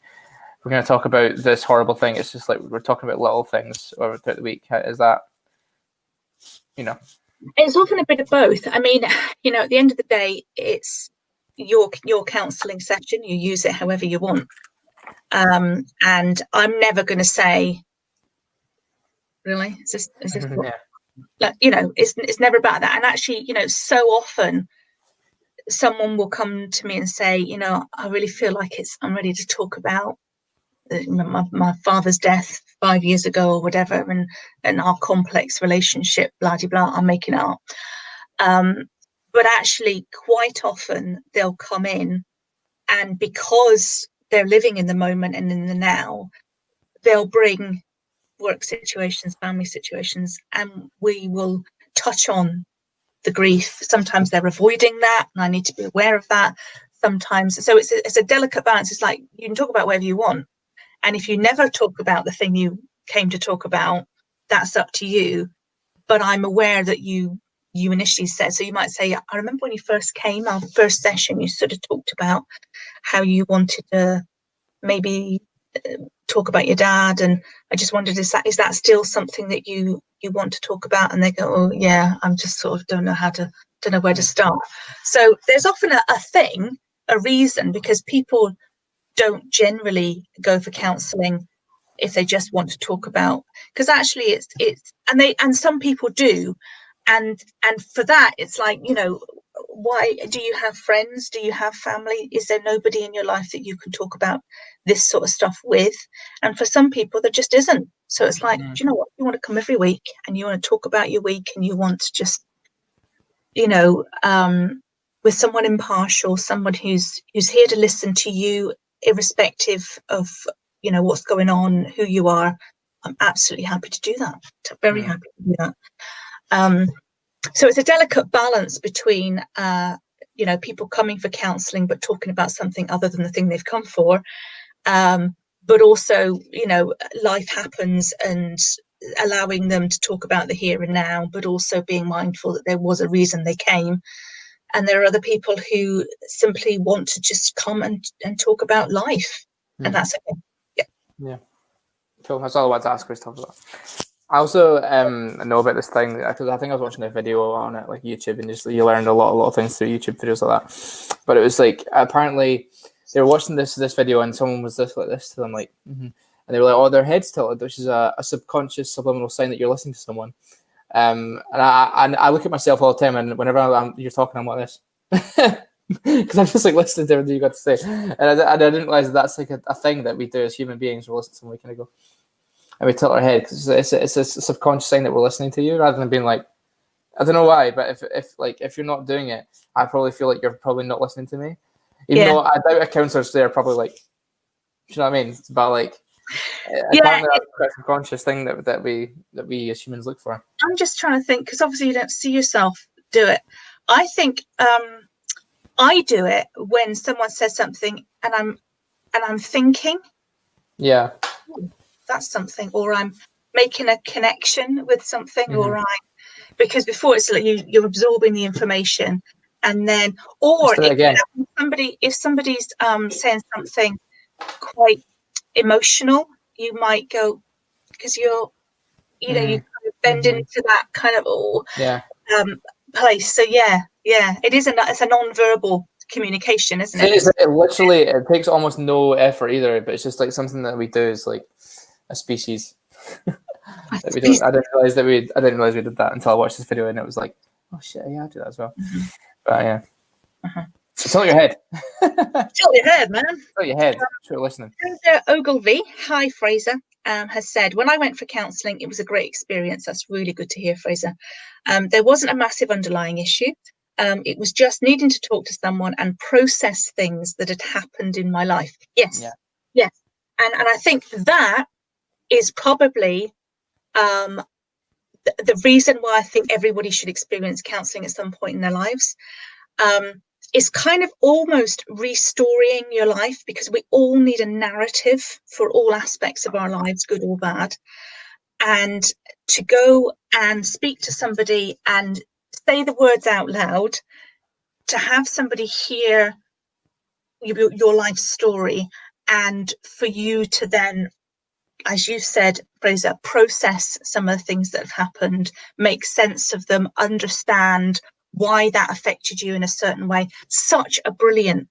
we're going to talk about this horrible thing, it's just like we're talking about little things over throughout the week. How is that? It's often a bit of both. I mean, at the end of the day, it's your counselling session. You use it however you want. And I'm never going to say, really, is this what? Like, it's never about that. And actually, so often someone will come to me and say, I really feel like I'm ready to talk about my father's death 5 years ago or whatever, and our complex relationship, blah blah blah. I'm making it up. But actually, quite often they'll come in, and because they're living in the moment and in the now, they'll bring work situations, family situations, and we will touch on the grief. Sometimes they're avoiding that, and I need to be aware of that. Sometimes, so it's a delicate balance. It's like, you can talk about whatever you want, and if you never talk about the thing you came to talk about, that's up to you. But I'm aware that you initially said, so you might say, I remember when you first came, our first session, you sort of talked about how you wanted to maybe talk about your dad, and I just wondered, is that still something that you want to talk about? And they go, oh yeah, I'm just sort of don't know where to start. So there's often a reason, because people don't generally go for counselling if they just want to talk about, because actually it's and some people do, and for that it's like, why do you have friends? Do you have family? Is there nobody in your life that you can talk about this sort of stuff with? And for some people, there just isn't. So it's like, do you know what? You want to come every week and you want to talk about your week and you want to just, with someone impartial, someone who's here to listen to you, irrespective of, what's going on, who you are. I'm absolutely happy to do that. Very happy to do that. So it's a delicate balance between, people coming for counselling but talking about something other than the thing they've come for. But also, life happens and allowing them to talk about the here and now, but also being mindful that there was a reason they came. And there are other people who simply want to just come and talk about life. And that's okay. Yeah. Cool. That's all I wanted to ask Christoph about. I also know about this thing because I think I was watching a video on it, like YouTube, and just you learned a lot of things through YouTube videos like that. But it was like apparently they were watching this video and someone was like this to them, like, and they were like, "Oh, their head's tilted," which is a subconscious subliminal sign that you're listening to someone. And I look at myself all the time, and whenever you're talking, I'm like this. Because I'm just like listening to everything you got to say, and I didn't realize that's like a thing that we do as human beings. We listen to someone, we kind of go, and we tilt our head because it's a subconscious thing that we're listening to you, rather than being like, I don't know why, but if you're not doing it, I probably feel like you're probably not listening to me. Even though I doubt a counsellor's there, probably like, do you know what I mean? It's about like, apparently that's a subconscious thing that we as humans look for. I'm just trying to think, because obviously you don't see yourself do it. I think I do it when someone says something and I'm thinking, yeah, that's something, or I'm making a connection with something, because before it's like you're absorbing the information, and then, or if somebody's saying something quite emotional, you might go, because you kind of bend into that kind of place. So it's a non-verbal communication, isn't it? It takes almost no effort either, but it's just like something that we do as like a species. I didn't realize we did that until I watched this video, and it was like, oh shit, yeah, I do that as well. But yeah. So tilt your head. Tilt your head, man. Tilt your head. Sure, listening. Ogilvy, hi Fraser, has said, when I went for counselling, it was a great experience. That's really good to hear, Fraser. There wasn't a massive underlying issue. It was just needing to talk to someone and process things that had happened in my life. Yes. Yeah. Yes. And I think that is probably the reason why I think everybody should experience counselling at some point in their lives. Is kind of almost restoring your life, because we all need a narrative for all aspects of our lives, good or bad. And to go and speak to somebody and say the words out loud, to have somebody hear your life story, and for you to then, as you said, Fraser, process some of the things that have happened, make sense of them, understand why that affected you in a certain way. Such a brilliant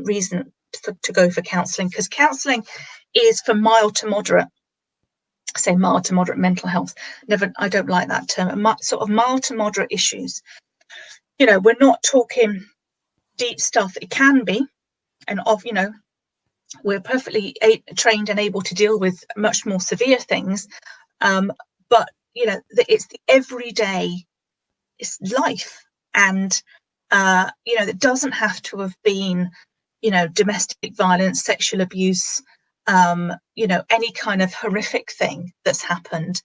reason to go for counselling, because counselling is for mild to moderate. Say mild to moderate mental health. I don't like that term. Sort of mild to moderate issues. We're not talking deep stuff. It can be, and we're perfectly trained and able to deal with much more severe things. But it's the everyday, it's life. And it doesn't have to have been, domestic violence, sexual abuse, any kind of horrific thing that's happened.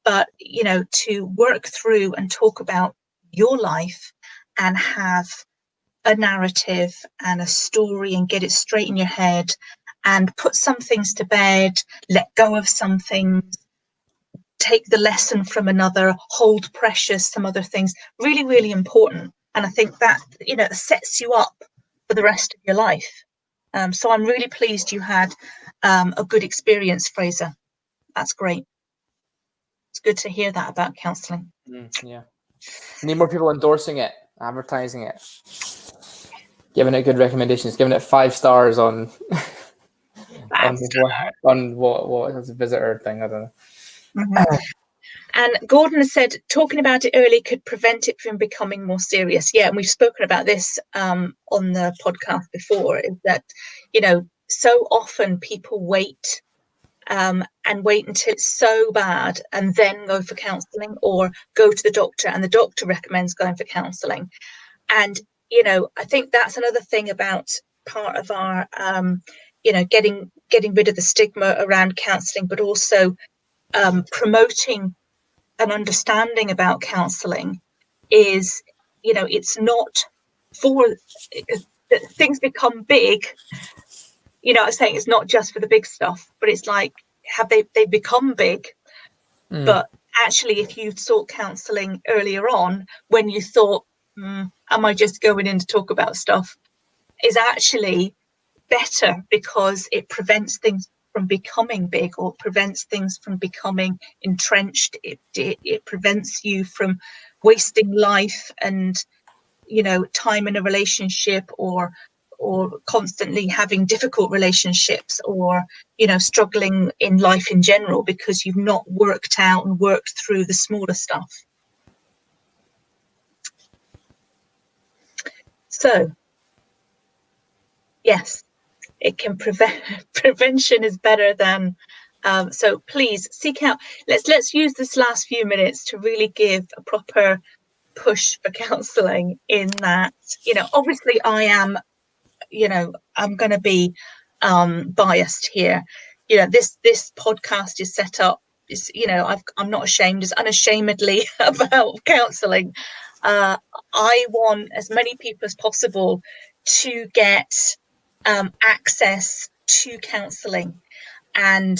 But, to work through and talk about your life and have a narrative and a story and get it straight in your head and put some things to bed, let go of some things, take the lesson from another, hold precious some other things, really, really important. And I think that, sets you up for the rest of your life. So I'm really pleased you had a good experience, Fraser. That's great. It's good to hear that about counselling. Yeah. Need more people endorsing it, advertising it, giving it good recommendations, giving it 5 stars on what is a visitor thing, I don't know. And Gordon has said talking about it early could prevent it from becoming more serious. Yeah, and we've spoken about this on the podcast before, is that, you know, so often people wait and wait until it's so bad and then go for counselling, or go to the doctor and the doctor recommends going for counselling. And, you know, I think that's another thing about part of our, you know, getting rid of the stigma around counselling, but also promoting an understanding about counselling is, you know, it's not for things become big. You know, I'm saying it's not just for the big stuff, but it's like, have they become big? But actually, if you sought counselling earlier on, when you thought, am I just going in to talk about stuff, is actually better, because it prevents things from becoming big, or prevents things from becoming entrenched. It prevents you from wasting life and, you know, time in a relationship, or constantly having difficult relationships, or, you know, struggling in life in general because you've not worked out and worked through the smaller stuff. So yes, it can prevent. Prevention is better than so please seek out. Let's use this last few minutes to really give a proper push for counselling, in that, you know, obviously I am, you know, I'm going to be biased here. You know, this podcast is set up, is, you know, I'm not ashamed, as unashamedly about counselling. I want as many people as possible to get access to counselling. And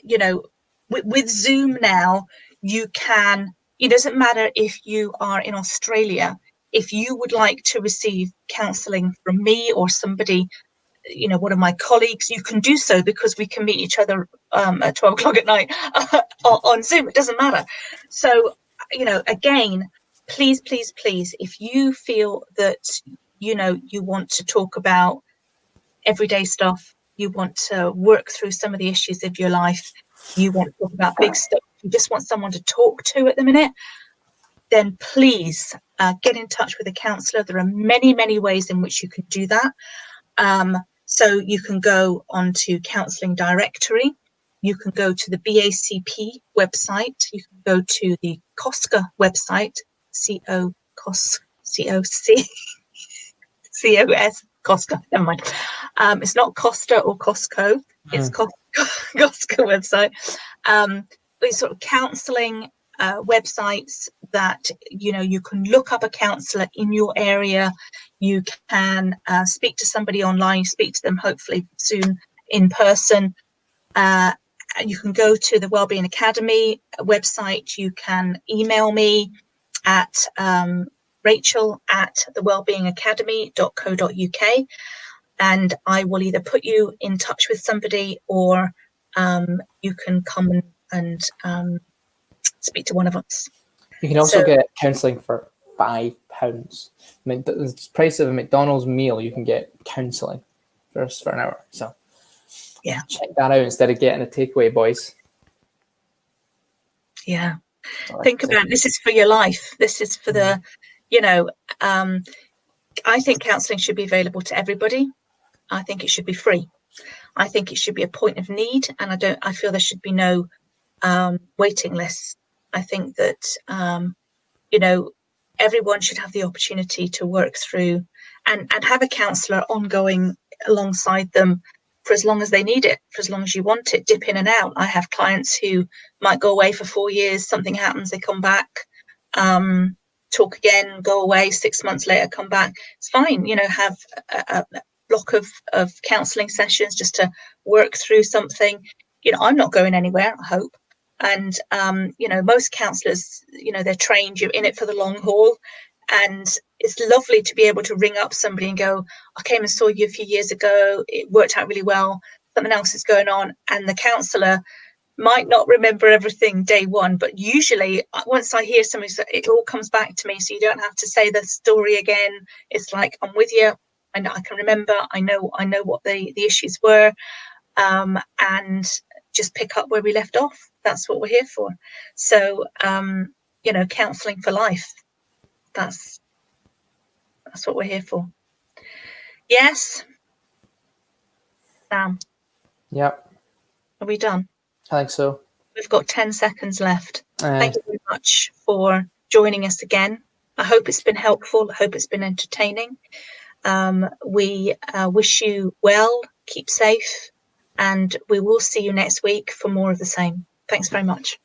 you know, with Zoom now, you can, it doesn't matter if you are in Australia, if you would like to receive counselling from me or somebody, you know, one of my colleagues, you can do so, because we can meet each other at 12 o'clock at night on Zoom. It doesn't matter. So, you know, again, please, please, please, if you feel that, you know, you want to talk about everyday stuff, you want to work through some of the issues of your life, you want to talk about big stuff, you just want someone to talk to at the minute, then please get in touch with a counsellor. There are many, many ways in which you can do that. So you can go onto counselling directory, you can go to the BACP website, you can go to the COSCA website, COS, Costco, never mind. It's not Costa or Costco, it's Costco website. These sort of counselling websites that, you know, you can look up a counsellor in your area, you can speak to somebody online, speak to them hopefully soon in person. You can go to the Wellbeing Academy website, you can email me at rachel@thewellbeingacademy.co.uk, and I will either put you in touch with somebody, or you can come and speak to one of us. You can also get counselling for £5. I mean, the price of a McDonald's meal, you can get counselling for an hour. So yeah, check that out instead of getting a takeaway, boys. Yeah. Think about, this is for your life. This is for the, you know, I think counselling should be available to everybody. I think it should be free. I think it should be a point of need, and I feel there should be no waiting lists. I think that you know, everyone should have the opportunity to work through and have a counsellor ongoing alongside them for as long as they need it, for as long as you want it, dip in and out. I have clients who might go away for 4 years, something happens, they come back, talk again, go away, 6 months later, come back. It's fine, you know, have a block of counselling sessions just to work through something. You know, I'm not going anywhere, I hope. And you know, most counsellors, you know, they're trained, you're in it for the long haul, and it's lovely to be able to ring up somebody and go, I came and saw you a few years ago, it worked out really well, something else is going on, and the counsellor might not remember everything day one, but usually once I hear something, it all comes back to me, so you don't have to say the story again. It's like, I'm with you, and I can remember, I know what the issues were, and just pick up where we left off. That's what we're here for. So, counselling for life. That's what we're here for. Yes. Sam. Yep. Are we done? I think so. We've got 10 seconds left. Thank you very much for joining us again. I hope it's been helpful. I hope it's been entertaining. We wish you well, keep safe, and we will see you next week for more of the same. Thanks very much.